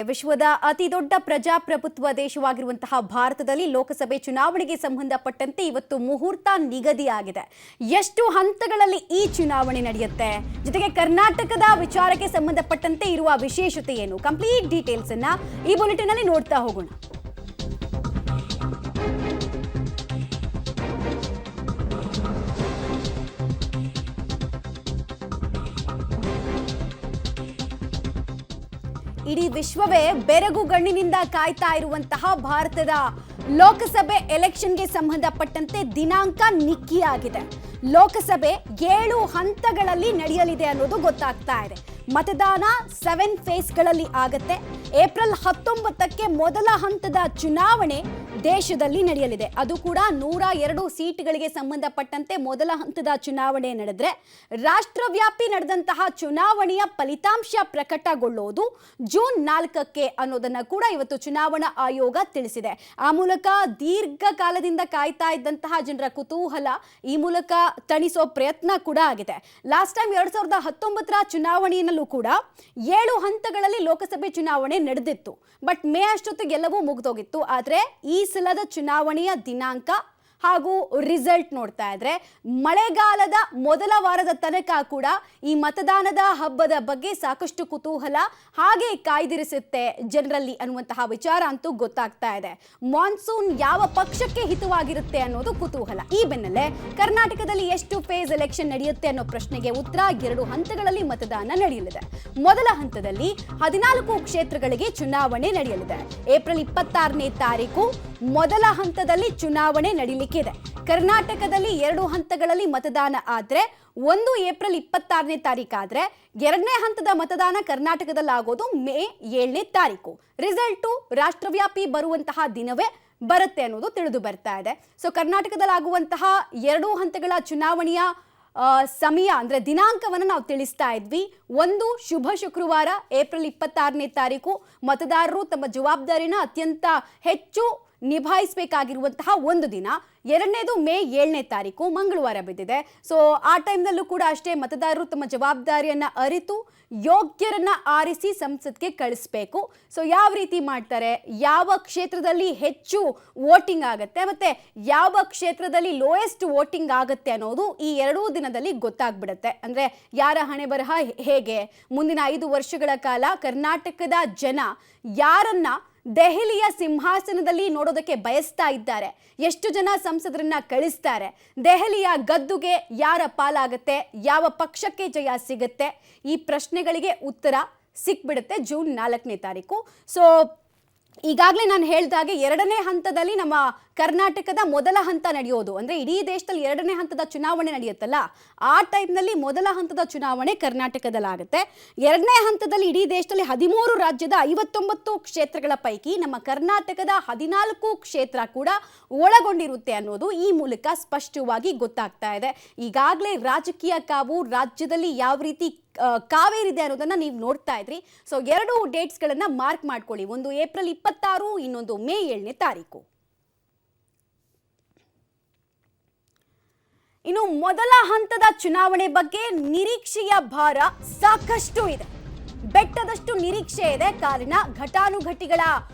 ವಿಶ್ವದ ಅತಿ ದೊಡ್ಡ ಪ್ರಜಾಪ್ರಭುತ್ವ ದೇಶವಾಗಿರುವಂತಹ ಭಾರತದಲ್ಲಿ ಲೋಕಸಭೆ ಚುನಾವಣೆಗೆ ಸಂಬಂಧಪಟ್ಟಂತೆ ಇವತ್ತು ಮುಹೂರ್ತ ನಿಗದಿಯಾಗಿದೆ. ಎಷ್ಟು ಹಂತಗಳಲ್ಲಿ ಈ ಚುನಾವಣೆ ನಡೆಯುತ್ತೆ, ಜೊತೆಗೆ ಕರ್ನಾಟಕದ ವಿಚಾರಕ್ಕೆ ಸಂಬಂಧಪಟ್ಟಂತೆ ಇರುವ ವಿಶೇಷತೆ ಏನು, ಕಂಪ್ಲೀಟ್ ಡೀಟೇಲ್ಸ್ ಅನ್ನ ಈ ಬುಲೆಟಿನ್ ಅಲ್ಲಿ ನೋಡ್ತಾ ಹೋಗೋಣ. ಇಡೀ ವಿಶ್ವವೇ ಬೆರಗುಗಣ್ಣಿನಿಂದ ಕಾಯ್ತಾ ಇರುವಂತಹ ಭಾರತದ ಲೋಕಸಭೆ ಎಲೆಕ್ಷನ್ಗೆ ಸಂಬಂಧಪಟ್ಟಂತೆ ದಿನಾಂಕ ನಿಖಿಯಾಗಿದೆ. ಲೋಕಸಭೆ 7 ಹಂತಗಳಲ್ಲಿ ನಡೆಯಲಿದೆ ಅನ್ನೋದು ಗೊತ್ತಾಗ್ತಾ ಇದೆ. ಮತದಾನ 7 ಫೇಸ್ಗಳಲ್ಲಿ ಆಗುತ್ತೆ. ಏಪ್ರಿಲ್ 19ಕ್ಕೆ ಮೊದಲ ಹಂತದ ಚುನಾವಣೆ ದೇಶದಲ್ಲಿ ನಡೆಯಲಿದೆ. ಅದು ಕೂಡ 102 ಸೀಟ್ಗಳಿಗೆ ಸಂಬಂಧಪಟ್ಟಂತೆ ಮೊದಲ ಹಂತದ ಚುನಾವಣೆ ನಡೆದ್ರೆ ರಾಷ್ಟ್ರವ್ಯಾಪಿ ನಡೆದಂತಹ ಚುನಾವಣೆಯ ಫಲಿತಾಂಶ ಪ್ರಕಟಗೊಳ್ಳೋದು ಜೂನ್ 4ಕ್ಕೆ ಅನ್ನೋದನ್ನ ಕೂಡ ಇವತ್ತು ಚುನಾವಣಾ ಆಯೋಗ ತಿಳಿಸಿದೆ. ಆ ಮೂಲಕ ದೀರ್ಘಕಾಲದಿಂದ ಕಾಯ್ತಾ ಇದ್ದಂತಹ ಜನರ ಕುತೂಹಲ ಈ ಮೂಲಕ ತಣಿಸೋ ಪ್ರಯತ್ನ ಕೂಡ ಆಗಿದೆ. ಲಾಸ್ಟ್ ಟೈಮ್ 2019ರ ಚುನಾವಣೆಯಲ್ಲೂ ಕೂಡ 7 ಹಂತಗಳಲ್ಲಿ ಲೋಕಸಭೆ ಚುನಾವಣೆ ನಡೆದಿತ್ತು. ಬಟ್ ಮೇ ಅಷ್ಟೊತ್ತಿಗೆ ಎಲ್ಲವೂ ಮುಗಿದೋಗಿತ್ತು. ಆದರೆ ಈ ಸಲದ ಚುನಾವಣೆಯ ದಿನಾಂಕ ಹಾಗೂ ರಿಸಲ್ಟ್ ನೋಡ್ತಾ ಇದ್ರೆ ಮಳೆಗಾಲದ ಮೊದಲ ವಾರದ ತನಕ ಕೂಡ ಈ ಮತದಾನದ ಹಬ್ಬದ ಬಗ್ಗೆ ಸಾಕಷ್ಟು ಕುತೂಹಲ ಹಾಗೆ ಕಾಯ್ದಿರಿಸುತ್ತೆ ಜನರಲ್ಲಿ ಅನ್ನುವಂತಹ ವಿಚಾರ ಅಂತೂ ಗೊತ್ತಾಗ್ತಾ ಇದೆ. ಮಾನ್ಸೂನ್ ಯಾವ ಪಕ್ಷಕ್ಕೆ ಹಿತವಾಗಿರುತ್ತೆ ಅನ್ನೋದು ಕುತೂಹಲ. ಈ ಬೆನ್ನಲ್ಲೇ ಕರ್ನಾಟಕದಲ್ಲಿ ಎಷ್ಟು ಫೇಸ್ ಎಲೆಕ್ಷನ್ ನಡೆಯುತ್ತೆ ಅನ್ನೋ ಪ್ರಶ್ನೆಗೆ ಉತ್ತರ 2 ಹಂತಗಳಲ್ಲಿ ಮತದಾನ ನಡೆಯಲಿದೆ. ಮೊದಲ ಹಂತದಲ್ಲಿ 14 ಕ್ಷೇತ್ರಗಳಿಗೆ ಚುನಾವಣೆ ನಡೆಯಲಿದೆ. ಏಪ್ರಿಲ್ 26ನೇ ತಾರೀಕು ಮೊದಲ ಹಂತದಲ್ಲಿ ಚುನಾವಣೆ ನಡೆಯಲಿಕ್ಕಿದೆ. ಕರ್ನಾಟಕದಲ್ಲಿ 2 ಹಂತಗಳಲ್ಲಿ ಮತದಾನ ಆದ್ರೆ, ಒಂದು ಏಪ್ರಿಲ್ 26ನೇ ತಾರೀಕಾದ್ರೆ, 2ನೇ ಹಂತದ ಮತದಾನ ಕರ್ನಾಟಕದಲ್ಲಿ ಆಗೋದು ಮೇ 7ನೇ ತಾರೀಕು. ರಿಸಲ್ಟು ರಾಷ್ಟ್ರವ್ಯಾಪಿ ಬರುವಂತಹ ದಿನವೇ ಬರುತ್ತೆ ಅನ್ನೋದು ತಿಳಿದು ಬರ್ತಾ ಇದೆ. ಸೊ ಕರ್ನಾಟಕದಲ್ಲಿ ಆಗುವಂತಹ 2 ಹಂತಗಳ ಚುನಾವಣೆಯ ಸಮಯ ಅಂದ್ರೆ ದಿನಾಂಕವನ್ನು ನಾವು ತಿಳಿಸ್ತಾ ಇದ್ವಿ. ಒಂದು ಶುಭ ಶುಕ್ರವಾರ ಏಪ್ರಿಲ್ 26ನೇ ತಾರೀಕು ಮತದಾರರು ತಮ್ಮ ಜವಾಬ್ದಾರಿನ ಅತ್ಯಂತ ಹೆಚ್ಚು ನಿಭಾಯಿಸಬೇಕಾಗಿರುವಂತಹ ಒಂದು ದಿನ. ಎರಡನೇದು ಮೇ 7ನೇ ತಾರೀಕು ಮಂಗಳವಾರ ಬಿದ್ದಿದೆ. ಸೊ ಆ ಟೈಮ್ನಲ್ಲೂ ಕೂಡ ಅಷ್ಟೇ ಮತದಾರರು ತಮ್ಮ ಜವಾಬ್ದಾರಿಯನ್ನ ಅರಿತು ಯೋಗ್ಯರನ್ನ ಆರಿಸಿ ಸಂಸತ್ಗೆ ಕಳಿಸ್ಬೇಕು. ಸೊ ಯಾವ ರೀತಿ ಮಾಡ್ತಾರೆ, ಯಾವ ಕ್ಷೇತ್ರದಲ್ಲಿ ಹೆಚ್ಚು ವೋಟಿಂಗ್ ಆಗುತ್ತೆ ಮತ್ತೆ ಯಾವ ಕ್ಷೇತ್ರದಲ್ಲಿ ಲೋಯೆಸ್ಟ್ ವೋಟಿಂಗ್ ಆಗುತ್ತೆ ಅನ್ನೋದು ಈ 2 ದಿನದಲ್ಲಿ ಗೊತ್ತಾಗ್ಬಿಡುತ್ತೆ. ಅಂದ್ರೆ ಯಾರ ಹಣೆ ಬರಹ ಹೇಗೆ, ಮುಂದಿನ 5 ವರ್ಷಗಳ ಕಾಲ ಕರ್ನಾಟಕದ ಜನ ಯಾರನ್ನ ದೆಹಲಿಯ ಸಿಂಹಾಸನದಲ್ಲಿ ನೋಡೋದಕ್ಕೆ ಬಯಸ್ತಾ ಇದ್ದಾರೆ, ಎಷ್ಟು ಜನ ಸಂಸದರನ್ನ ಕಳಿಸ್ತಾರೆ, ದೆಹಲಿಯ ಗದ್ದುಗೆ ಯಾರ ಪಾಲಾಗತ್ತೆ, ಯಾವ ಪಕ್ಷಕ್ಕೆ ಜಯ ಸಿಗುತ್ತೆ, ಈ ಪ್ರಶ್ನೆಗಳಿಗೆ ಉತ್ತರ ಸಿಕ್ಬಿಡುತ್ತೆ ಜೂನ್ 4ನೇ ತಾರೀಕು. ಸೊ ಈಗಾಗಲೇ ನಾನು ಹೇಳಿದಾಗೆ 2ನೇ ಹಂತದಲ್ಲಿ ನಮ್ಮ ಕರ್ನಾಟಕದ ಮೊದಲ ಹಂತ ನಡೆಯೋದು, ಅಂದರೆ ಇಡೀ ದೇಶದಲ್ಲಿ 2ನೇ ಹಂತದ ಚುನಾವಣೆ ನಡೆಯುತ್ತಲ್ಲ, ಆ ಟೈಮ್ನಲ್ಲಿ ಮೊದಲ ಹಂತದ ಚುನಾವಣೆ ಕರ್ನಾಟಕದಲ್ಲಾಗುತ್ತೆ. 2ನೇ ಹಂತದಲ್ಲಿ ಇಡೀ ದೇಶದಲ್ಲಿ 13 ರಾಜ್ಯದ 59 ಕ್ಷೇತ್ರಗಳ ಪೈಕಿ ನಮ್ಮ ಕರ್ನಾಟಕದ 14 ಕ್ಷೇತ್ರ ಕೂಡ ಒಳಗೊಂಡಿರುತ್ತೆ ಅನ್ನೋದು ಈ ಮೂಲಕ ಸ್ಪಷ್ಟವಾಗಿ ಗೊತ್ತಾಗ್ತಾ ಇದೆ. ಈಗಾಗಲೇ ರಾಜಕೀಯ ಕಾವು ರಾಜ್ಯದಲ್ಲಿ ಯಾವ ರೀತಿ ಕಾವೇರಿದೆ ಅನ್ನೋದನ್ನ ನೀವು ನೋಡ್ತಾ ಇದ್ರಿ. ಸೊ 2 ಡೇಟ್ಸ್ಗಳನ್ನ ಮಾರ್ಕ್ ಮಾಡ್ಕೊಳ್ಳಿ, ಒಂದು ಏಪ್ರಿಲ್ 26, ಇನ್ನೊಂದು ಮೇ 7ನೇ ತಾರೀಕು. ಇನ್ನು ಮೊದಲ ಹಂತದ ಚುನಾವಣೆ ಬಗ್ಗೆ ನಿರೀಕ್ಷೆಯ ಭಾರ ಸಾಕಷ್ಟು ಇದೆ. ಬೆಟ್ಟದಷ್ಟು ನಿರೀಕ್ಷೆ ಇದೆ. ಕಾರಣ ಘಟಾನುಘಟಿಗಳ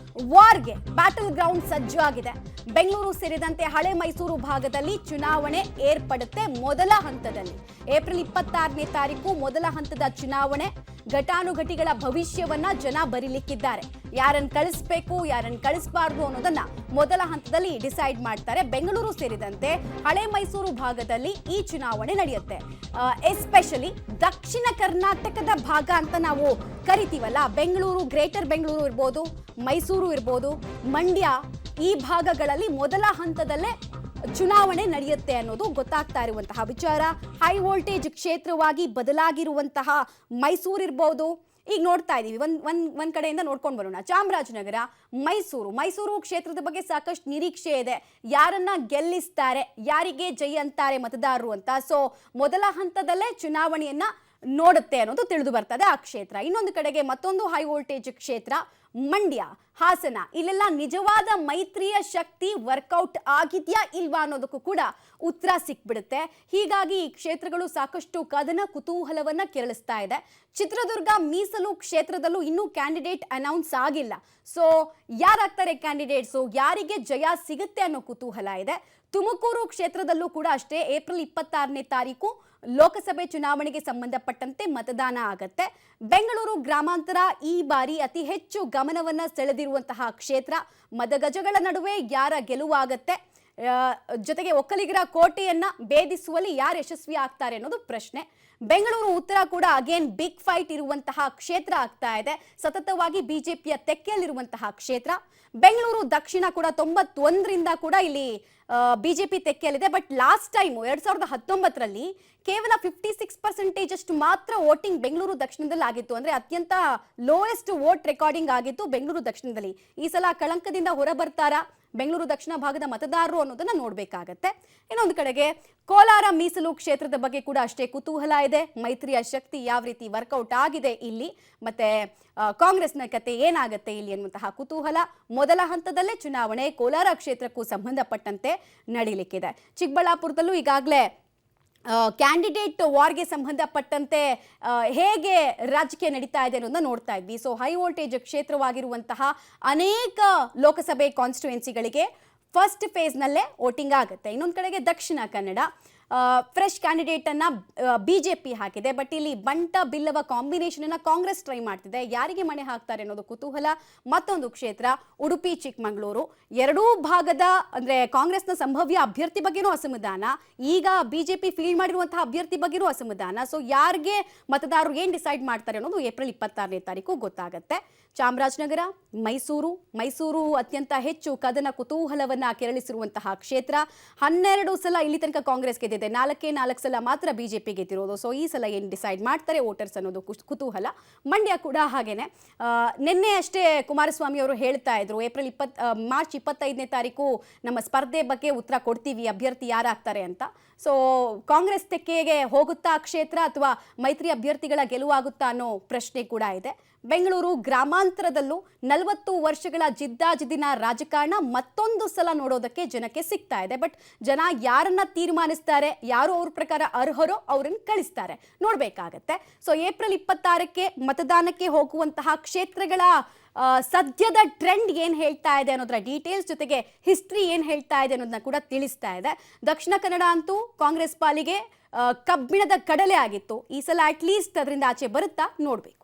ವಾರ್ಗೆ ಬ್ಯಾಟಲ್ ಗ್ರೌಂಡ್ ಸಜ್ಜು ಆಗಿದೆ. ಬೆಂಗಳೂರು ಸೇರಿದಂತೆ ಹಳೆ ಮೈಸೂರು ಭಾಗದಲ್ಲಿ ಚುನಾವಣೆ ಏರ್ಪಡುತ್ತೆ. ಮೊದಲ ಹಂತದಲ್ಲಿ ಏಪ್ರಿಲ್ 26ನೇ ತಾರೀಕು ಮೊದಲ ಹಂತದ ಚುನಾವಣೆ. ಘಟಾನುಘಟಿಗಳ ಭವಿಷ್ಯವನ್ನ ಜನ ಬರೀಲಿಕ್ಕಿದ್ದಾರೆ. ಯಾರನ್ನು ಕಳಿಸ್ಬೇಕು, ಯಾರನ್ನು ಕಳಿಸಬಾರ್ದು ಅನ್ನೋದನ್ನ ಮೊದಲ ಹಂತದಲ್ಲಿ ಡಿಸೈಡ್ ಮಾಡ್ತಾರೆ. ಬೆಂಗಳೂರು ಸೇರಿದಂತೆ ಹಳೆ ಮೈಸೂರು ಭಾಗದಲ್ಲಿ ಈ ಚುನಾವಣೆ ನಡೆಯುತ್ತೆ. ಎಸ್ಪೆಷಲಿ ದಕ್ಷಿಣ ಕರ್ನಾಟಕದ ಭಾಗ ಅಂತ ನಾವು ಕರಿತೀವಲ್ಲ, ಬೆಂಗಳೂರು, ಗ್ರೇಟರ್ ಬೆಂಗಳೂರು ಇರ್ಬೋದು, ಮೈಸೂರು ಇರ್ಬೋದು, ಮಂಡ್ಯ, ಈ ಭಾಗಗಳಲ್ಲಿ ಮೊದಲ ಹಂತದಲ್ಲೇ ಚುನಾವಣೆ ನಡೆಯುತ್ತೆ ಅನ್ನೋದು ಗೊತ್ತಾಗ್ತಾ ಇರುವಂತಹ ವಿಚಾರ. ಹೈ ವೋಲ್ಟೇಜ್ ಕ್ಷೇತ್ರವಾಗಿ ಬದಲಾಗಿರುವಂತಹ ಮೈಸೂರು ಇರ್ಬೋದು. ಈಗ ನೋಡ್ತಾ ಇದೀವಿ, ಒಂದ್ ಕಡೆಯಿಂದ ನೋಡ್ಕೊಂಡು ಬರೋಣ. ಚಾಮರಾಜನಗರ, ಮೈಸೂರು ಕ್ಷೇತ್ರದ ಬಗ್ಗೆ ಸಾಕಷ್ಟು ನಿರೀಕ್ಷೆ ಇದೆ. ಯಾರನ್ನ ಗೆಲ್ಲಿಸ್ತಾರೆ, ಯಾರಿಗೆ ಜೈ ಅಂತಾರೆ ಮತದಾರರು ಅಂತ. ಸೊ ಮೊದಲ ಹಂತದಲ್ಲೇ ಚುನಾವಣೆಯನ್ನ ನೋಡುತ್ತೆ ಅನ್ನೋದು ತಿಳಿದು ಬರ್ತದೆ ಆ ಕ್ಷೇತ್ರ. ಇನ್ನೊಂದು ಕಡೆಗೆ ಮತ್ತೊಂದು ಹೈ ವೋಲ್ಟೇಜ್ ಕ್ಷೇತ್ರ ಮಂಡ್ಯ, ಹಾಸನ ಇಲ್ಲೆಲ್ಲ ನಿಜವಾದ ಮೈತ್ರಿಯ ಶಕ್ತಿ ವರ್ಕೌಟ್ ಆಗಿದ್ಯಾ ಇಲ್ವಾ ಅನ್ನೋದಕ್ಕೂ ಕೂಡ ಉತ್ತರ ಸಿಕ್ಬಿಡುತ್ತೆ. ಹೀಗಾಗಿ ಈ ಕ್ಷೇತ್ರಗಳು ಸಾಕಷ್ಟು ಕದನ ಕುತೂಹಲವನ್ನ ಕೆರಳಿಸ್ತಾ ಇದೆ. ಚಿತ್ರದುರ್ಗ ಮೀಸಲು ಕ್ಷೇತ್ರದಲ್ಲೂ ಇನ್ನೂ ಕ್ಯಾಂಡಿಡೇಟ್ ಅನೌನ್ಸ್ ಆಗಿಲ್ಲ. ಸೊ ಯಾರಾಗ್ತಾರೆ ಕ್ಯಾಂಡಿಡೇಟ್ಸು, ಯಾರಿಗೆ ಜಯ ಸಿಗುತ್ತೆ ಅನ್ನೋ ಕುತೂಹಲ ಇದೆ. ತುಮಕೂರು ಕ್ಷೇತ್ರದಲ್ಲೂ ಕೂಡ ಅಷ್ಟೇ, ಏಪ್ರಿಲ್ 26ನೇ ತಾರೀಕು ಲೋಕಸಭೆ ಚುನಾವಣೆಗೆ ಸಂಬಂಧಪಟ್ಟಂತೆ ಮತದಾನ ಆಗತ್ತೆ. ಬೆಂಗಳೂರು ಗ್ರಾಮಾಂತರ ಈ ಬಾರಿ ಅತಿ ಹೆಚ್ಚು ಗಮನವನ್ನ ಸೆಳೆದಿರುವಂತಹ ಕ್ಷೇತ್ರ. ಮತಗಜಗಳ ನಡುವೆ ಯಾರ ಗೆಲುವಾಗತ್ತೆ, ಜೊತೆಗೆ ಒಕ್ಕಲಿಗರ ಕೋಟೆಯನ್ನ ಭೇದಿಸುವಲ್ಲಿ ಯಾರು ಯಶಸ್ವಿ ಆಗ್ತಾರೆ ಅನ್ನೋದು ಪ್ರಶ್ನೆ. ಬೆಂಗಳೂರು ಉತ್ತರ ಕೂಡ ಅಗೇನ್ ಬಿಗ್ ಫೈಟ್ ಇರುವಂತಹ ಕ್ಷೇತ್ರ ಆಗ್ತಾ ಇದೆ. ಸತತವಾಗಿ ಬಿಜೆಪಿಯ ತೆಕ್ಕೆಯಲ್ಲಿರುವಂತಹ ಕ್ಷೇತ್ರ. ಬೆಂಗಳೂರು ದಕ್ಷಿಣ ಕೂಡ 91ರಿಂದ ಕೂಡ ಇಲ್ಲಿ ಬಿಜೆಪಿ ತೆಕ್ಕೆಯಲ್ಲಿದೆ. ಬಟ್ ಲಾಸ್ಟ್ ಟೈಮ್ 2019ರಲ್ಲಿ ಕೇವಲ 56% ಅಷ್ಟು ಮಾತ್ರ ವೋಟಿಂಗ್ ಬೆಂಗಳೂರು ದಕ್ಷಿಣದಲ್ಲಿ ಆಗಿತ್ತು. ಅಂದ್ರೆ ಅತ್ಯಂತ ಲೋಯೆಸ್ಟ್ ವೋಟ್ ರೆಕಾರ್ಡಿಂಗ್ ಆಗಿತ್ತು ಬೆಂಗಳೂರು ದಕ್ಷಿಣದಲ್ಲಿ. ಈ ಸಲ ಕಳಂಕದಿಂದ ಹೊರಬರ್ತಾರಾ ಬೆಂಗಳೂರು ದಕ್ಷಿಣ ಭಾಗದ ಮತದಾರರು ಅನ್ನೋದನ್ನ ನೋಡ್ಬೇಕಾಗತ್ತೆ. ಇನ್ನೊಂದು ಕಡೆಗೆ ಕೋಲಾರ ಮೀಸಲು ಕ್ಷೇತ್ರದ ಬಗ್ಗೆ ಕೂಡ ಅಷ್ಟೇ ಕುತೂಹಲ ಇದೆ. ಮೈತ್ರಿಯ ಶಕ್ತಿ ಯಾವ ರೀತಿ ವರ್ಕೌಟ್ ಆಗಿದೆ ಇಲ್ಲಿ, ಮತ್ತೆ ಕಾಂಗ್ರೆಸ್ನ ಕತೆ ಏನಾಗುತ್ತೆ ಇಲ್ಲಿ ಅನ್ನುವಂತಹ ಕುತೂಹಲ. ಮೊದಲ ಹಂತದಲ್ಲೇ ಚುನಾವಣೆ ಕೋಲಾರ ಕ್ಷೇತ್ರಕ್ಕೂ ಸಂಬಂಧಪಟ್ಟಂತೆ ನಡೀಲಿಕ್ಕಿದೆ. ಚಿಕ್ಕಬಳ್ಳಾಪುರದಲ್ಲೂ ಈಗಾಗಲೇ ಕ್ಯಾಂಡಿಡೇಟ್ ವಾರ್ಗೆ ಸಂಬಂಧಪಟ್ಟಂತೆ ಹೇಗೆ ರಾಜಕೀಯ ನಡೀತಾ ಇದೆ ಅನ್ನೋದನ್ನ ನೋಡ್ತಾ ಇದ್ವಿ. ಸೊ ಹೈ ವೋಲ್ಟೇಜ್ ಕ್ಷೇತ್ರವಾಗಿರುವಂತಹ ಅನೇಕ ಲೋಕಸಭೆ ಕಾನ್ಸ್ಟಿಟ್ಯೂಯೆನ್ಸಿಗಳಿಗೆ ಫಸ್ಟ್ ಫೇಸ್ನಲ್ಲೇ ವೋಟಿಂಗ್ ಆಗುತ್ತೆ. ಇನ್ನೊಂದು ಕಡೆಗೆ ದಕ್ಷಿಣ ಕನ್ನಡ ಫ್ರೆಶ್ ಕ್ಯಾಂಡಿಡೇಟ್ ಅನ್ನ ಬಿಜೆಪಿ ಹಾಕಿದೆ. ಬಟ್ ಇಲ್ಲಿ ಬಂಟ ಬಿಲ್ಲವ ಕಾಂಬಿನೇಷನ್ ಅನ್ನ ಕಾಂಗ್ರೆಸ್ ಟ್ರೈ ಮಾಡ್ತಿದೆ. ಯಾರಿಗೆ ಮಣೆ ಹಾಕ್ತಾರೆ ಅನ್ನೋದು ಕುತೂಹಲ. ಮತ್ತೊಂದು ಕ್ಷೇತ್ರ ಉಡುಪಿ ಚಿಕ್ಕಮಗಳೂರು. ಎರಡೂ ಭಾಗದ ಅಂದ್ರೆ ಕಾಂಗ್ರೆಸ್ನ ಸಂಭವ್ಯ ಅಭ್ಯರ್ಥಿ ಬಗ್ಗೆನೂ ಅಸಮಾಧಾನ, ಈಗ ಬಿಜೆಪಿ ಫೀಲ್ಡ್ ಮಾಡಿರುವಂತಹ ಅಭ್ಯರ್ಥಿ ಬಗ್ಗೆನೂ ಅಸಮಾಧಾನ. ಸೊ ಯಾರಿಗೆ ಮತದಾರರು ಏನ್ ಡಿಸೈಡ್ ಮಾಡ್ತಾರೆ ಅನ್ನೋದು ಏಪ್ರಿಲ್ 26ನೇ ತಾರೀಕು ಗೊತ್ತಾಗುತ್ತೆ. ಚಾಮರಾಜನಗರ, ಮೈಸೂರು ಅತ್ಯಂತ ಹೆಚ್ಚು ಕದನ ಕುತೂಹಲವನ್ನ ಕೆರಳಿಸಿರುವಂತಹ ಕ್ಷೇತ್ರ. 12 ಸಲ ಇಲ್ಲಿ ತನಕ ಕಾಂಗ್ರೆಸ್ ಗೆದ್ದಿದೆ, 4 ಸಲ ಮಾತ್ರ ಬಿಜೆಪಿ ಗೆದ್ದಿರೋದು. ಸೊ ಈ ಸಲ ಏನು ಡಿಸೈಡ್ ಮಾಡ್ತಾರೆ ವೋಟರ್ಸ್ ಅನ್ನೋದು ಕುತೂಹಲ. ಮಂಡ್ಯ ಕೂಡ ಹಾಗೇನೆ. ನಿನ್ನೆ ಅಷ್ಟೇ ಕುಮಾರಸ್ವಾಮಿ ಅವರು ಹೇಳ್ತಾ ಇದ್ರು ಮಾರ್ಚ್ 25ನೇ ತಾರೀಕು ನಮ್ಮ ಸ್ಪರ್ಧೆ ಬಗ್ಗೆ ಉತ್ತರ ಕೊಡ್ತೀವಿ, ಅಭ್ಯರ್ಥಿ ಯಾರಾಗ್ತಾರೆ ಅಂತ. ಸೊ ಕಾಂಗ್ರೆಸ್ ತೆಕ್ಕೆಗೆ ಹೋಗುತ್ತಾ ಕ್ಷೇತ್ರ ಅಥವಾ ಮೈತ್ರಿ ಅಭ್ಯರ್ಥಿಗಳ ಗೆಲುವಾಗುತ್ತಾ ಅನ್ನೋ ಪ್ರಶ್ನೆ ಕೂಡ ಇದೆ. ಬೆಂಗಳೂರು ಗ್ರಾಮಾಂತರದಲ್ಲೂ 40 ವರ್ಷಗಳ ಜಿದ್ದಾಜಿದ್ದಿನ ರಾಜಕಾರಣ ಮತ್ತೊಂದು ಸಲ ನೋಡೋದಕ್ಕೆ ಜನಕ್ಕೆ ಸಿಗ್ತಾ ಇದೆ. ಬಟ್ ಜನ ಯಾರನ್ನ ತೀರ್ಮಾನಿಸ್ತಾರೆ, ಯಾರು ಅವ್ರ ಪ್ರಕಾರ ಅರ್ಹರೋ ಅವ್ರನ್ನ ಕಳಿಸ್ತಾರೆ, ನೋಡ್ಬೇಕಾಗತ್ತೆ. ಸೊ ಏಪ್ರಿಲ್ 26ಕ್ಕೆ ಮತದಾನಕ್ಕೆ ಹೋಗುವಂತಹ ಕ್ಷೇತ್ರಗಳ ಸದ್ಯದ ಟ್ರೆಂಡ್ ಏನ್ ಹೇಳ್ತಾ ಇದೆ ಅನ್ನೋದ್ರ ಡೀಟೇಲ್ಸ್ ಜೊತೆಗೆ ಹಿಸ್ಟ್ರಿ ಏನ್ ಹೇಳ್ತಾ ಇದೆ ಅನ್ನೋದನ್ನ ಕೂಡ ತಿಳಿಸ್ತಾ ಇದೆ. ದಕ್ಷಿಣ ಕನ್ನಡ ಅಂತೂ ಕಾಂಗ್ರೆಸ್ ಪಾಲಿಗೆ ಕಬ್ಬಿಣದ ಕಡಲೆ ಆಗಿತ್ತು. ಈ ಸಲ ಅಟ್ಲೀಸ್ಟ್ ಅದರಿಂದ ಆಚೆ ಬರುತ್ತಾ ನೋಡ್ಬೇಕು.